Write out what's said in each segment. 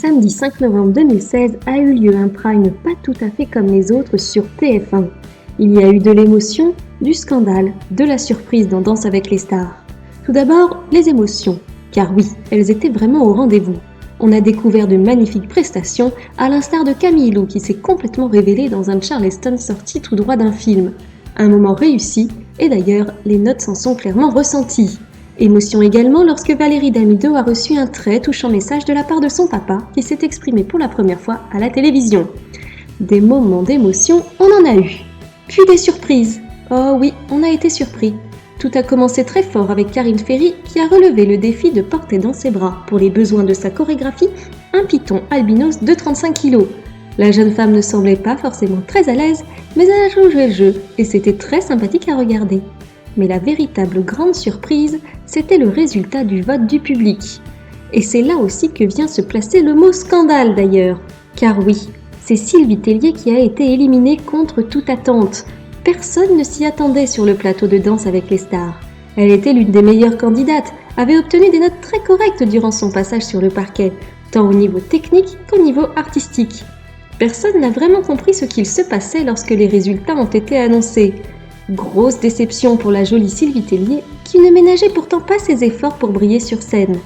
samedi 5 novembre 2016 a eu lieu un prime pas tout à fait comme les autres sur TF1. Il y a eu de l'émotion, du scandale, de la surprise dans Danse avec les stars. Tout d'abord, les émotions, car oui, elles étaient vraiment au rendez-vous. On a découvert de magnifiques prestations, à l'instar de Camille Lou qui s'est complètement révélée dans un Charleston sorti tout droit d'un film. Un moment réussi, et d'ailleurs, les notes s'en sont clairement ressenties. Émotion également lorsque Valérie Damido a reçu un très touchant message de la part de son papa qui s'est exprimé pour la première fois à la télévision. Des moments d'émotion, on en a eu. Puis des surprises. Oh oui, on a été surpris. Tout a commencé très fort avec Karine Ferry qui a relevé le défi de porter dans ses bras, pour les besoins de sa chorégraphie, un python albinos de 35 kg. La jeune femme ne semblait pas forcément très à l'aise, mais elle a joué le jeu et c'était très sympathique à regarder. Mais la véritable grande surprise, c'était le résultat du vote du public. Et c'est là aussi que vient se placer le mot scandale d'ailleurs. Car oui, c'est Sylvie Tellier qui a été éliminée contre toute attente. Personne ne s'y attendait sur le plateau de Danse avec les stars. Elle était l'une des meilleures candidates, avait obtenu des notes très correctes durant son passage sur le parquet, tant au niveau technique qu'au niveau artistique. Personne n'a vraiment compris ce qu'il se passait lorsque les résultats ont été annoncés. Grosse déception pour la jolie Sylvie Tellier, qui ne ménageait pourtant pas ses efforts pour briller sur scène.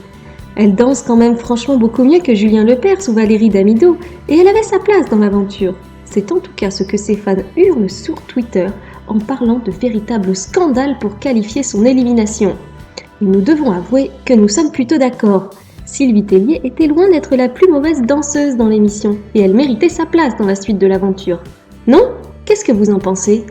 Elle danse quand même franchement beaucoup mieux que Julien Lepers ou Valérie Damido, et elle avait sa place dans l'aventure. C'est en tout cas ce que ses fans hurlent sur Twitter en parlant de véritable scandale pour qualifier son élimination. Et nous devons avouer que nous sommes plutôt d'accord. Sylvie Tellier était loin d'être la plus mauvaise danseuse dans l'émission, et elle méritait sa place dans la suite de l'aventure. Non ? Qu'est-ce que vous en pensez ?